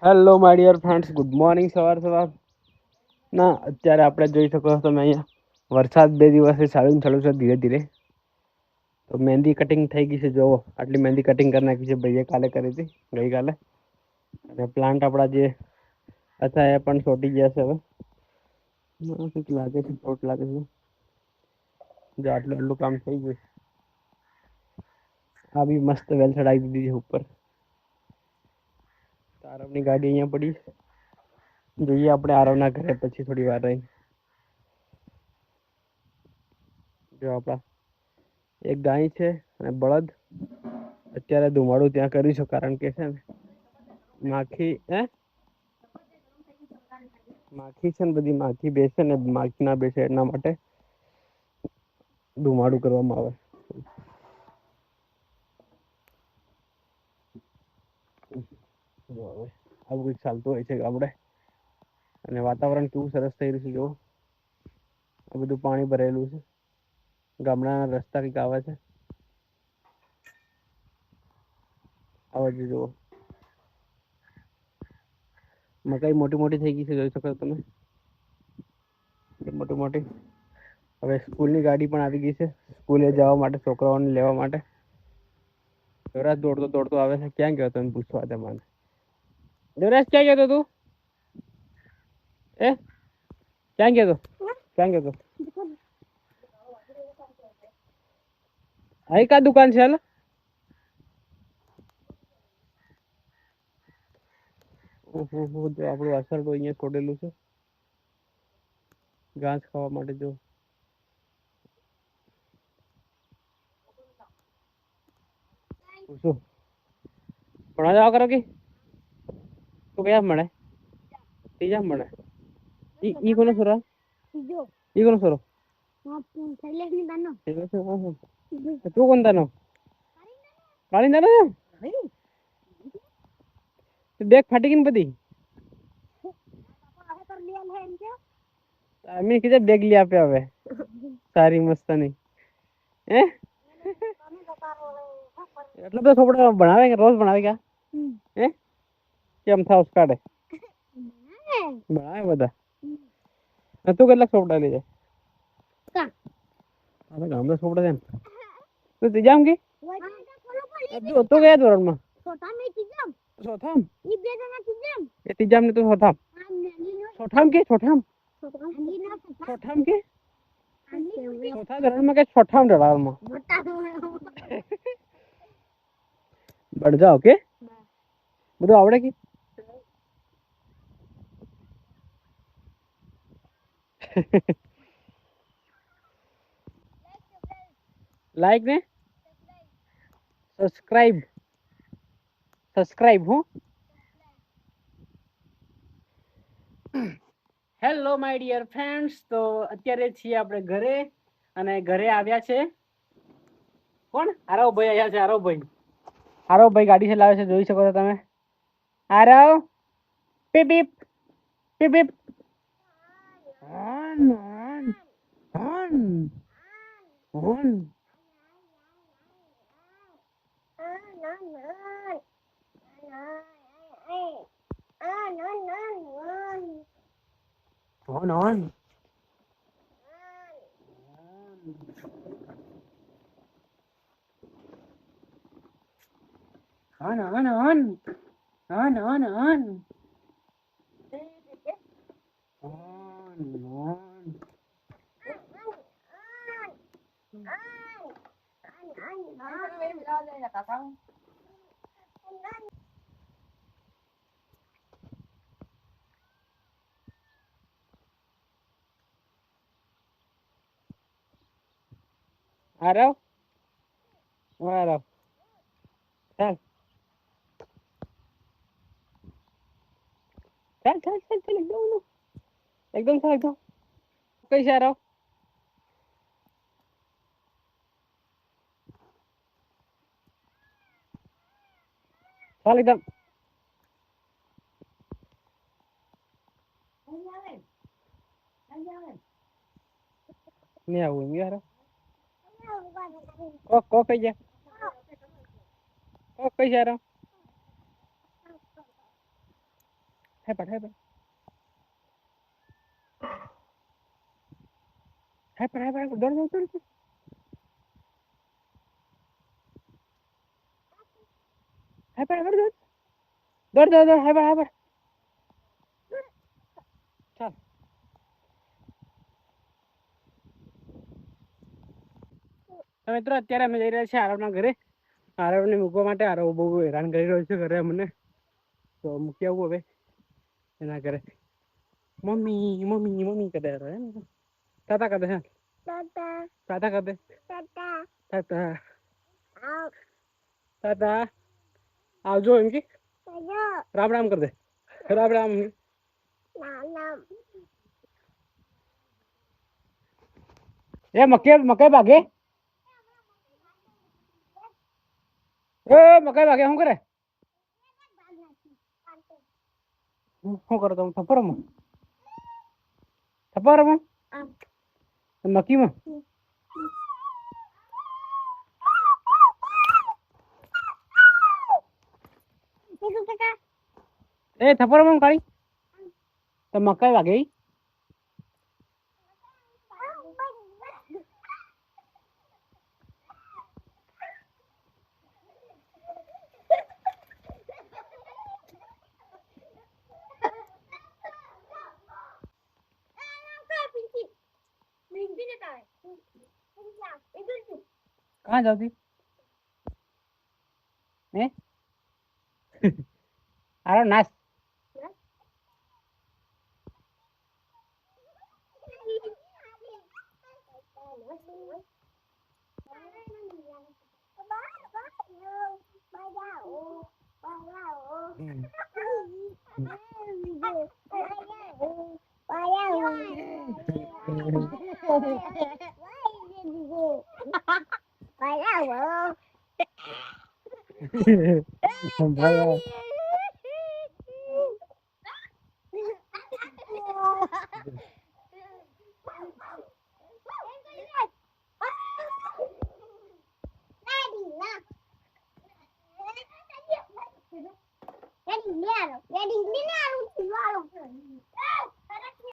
Hello my dear friends, good morning. સવાર ના અત્યારે આપણે જોઈ શકો છો તમે અહીંયા વરસાદ 2 દિવસથી ચાલુ છે ધીરે ધીરે. તો મહેંદી કટિંગ થઈ ગઈ છે. જો આટલી મહેંદી કટિંગ કરી નાખી છે ભાઈએ કાલે કરી હતી, ગઈકાલે. અને પ્લાન્ટ આપણા જે હતા એ પણ છોટી ગયા છે. હવે લાગે છે ચોટ લાગે છે. જો આટલું કામ થઈ ગયું. આ બી મસ્ત વેલ ચડાવી દીધી છે ઉપર. આરવની ગાડી અહીંયા પડી. જોઈએ આપણે આરવના ઘરે પછી થોડી વાર રહી. જો આપણા એક ગાય છે અને બળદ. અત્યારે ધુમાડું ત્યાં કરીશું કારણ કે છે ને માખી માખી છે ને બધી માખી બેસે ને માખી ના બેસે એના માટે ધુમાડું કરવામાં આવે. આવું કઈક ચાલતું હોય છે ગામડે. અને વાતાવરણ કેવું સરસ થઈ રહ્યું છે જુઓ. આ બધું પાણી ભરેલું છે. ગામડાના રસ્તા કંઈક આવા છે. આ બાજુ જુઓ. મકાઈ મોટી મોટી થઈ ગઈ છે, જોઈ શકો તમે. મોટી મોટી. હવે સ્કૂલની ગાડી પણ આવી ગઈ છે, સ્કૂલે જવા માટે, છોકરાઓને લેવા માટે. દેવરાજ દોડતો દોડતો આવે છે. ક્યાં ગયો હતો એને પૂછવા દે મને. દેવરાજ ક્યાં ગયો તું? ક્યાં ગયો તો? ક્યાં ગયો તો? અહીં કા દુકાન છે? હાલ ઓહો, જો આપણું અસર તો અહીંયા છોડેલું છે ઘાસ ખાવા માટે. જો શું ભણવા જવા કરો કે તું કયા મળે ત્રીજા મળે ઈ કોનો છોરા ઈ કોનો છોરો તું કોણ તાનો કાળી દાનો બેગ ફાટી ગઈ ને બધી. અમે કીધું બેગ લઈ આપે હવે સારી મસ્તની. એટલે બધો થોપડા ભણાવે કે રોજ ભણાવે કે કેમ થાવ કાઢે ભણાવે બધા. તું કેટલાક સોપડા લઈ જાય? ગામડા સોપડા છે તું ત્રીજામ કે તું કયા ધોરણમાં? ચોથામ. એ ત્રીજામ ને તું ચોથામ. ચોથામ કે ચોથામ કે ચોથા ધોરણમાં કે છઠ્ઠામ ધોરણમાં? ભણજા ઓકે બધું આવડે કે? લાઈક ને સબસ્ક્રાઇબ હું. હેલો માય ડિયર ફ્રેન્ડ્સ, તો અત્યારે છીએ આપણે ઘરે. અને ઘરે આવ્યા છે કોણ? આરવભાઈ આવ્યા છે. આરવભાઈ ગાડી ચલાવે છે, જોઈ શકો છો તમે. આરવ પીપ પીપ પીપ પીપ. આરવ ચાલ ચાલ ચાલ ચાલ ચાલ એકદમ ચાલ એકદમ. કઈ છે આરવ? ચાલ એકદમ. નહીં આવું યાર. કો કઈ જા કો કઈ જા Aarav. Hai pat, hai pat. Hai pat, hai pat. Dor, dor, dor. Hai pat, hai pat, dor. Dor, dor, dor. Hai pat, hai pat. ચાલ તો મિત્રો અત્યારે અમે જઈ રહ્યા છીએ આરવના ઘરે. આરવને મૂકવા માટે. આરવ બહુ હેરાન કરી રહ્યો છે ઘરે અમને, તો મૂકી આવું હવે એના ઘરે. મમ્મી મમ્મી મમ્મી કરે તાતા કરે છે. તાતા કરે તાતા તાતા આવજો એમ કે રામ રામ કર દે. રામ રામ. એ મકાઈ મકાઈ ભાગે. એ મકાઈ ભાગે શું કરે? શું કરો તમે? થપ્પો રમો? થપ્પો રમો મકીમાં? એ થપ્પો રમો કાળી તો મકાઈ ભાગે. कहाँ जाती है? अरे नाच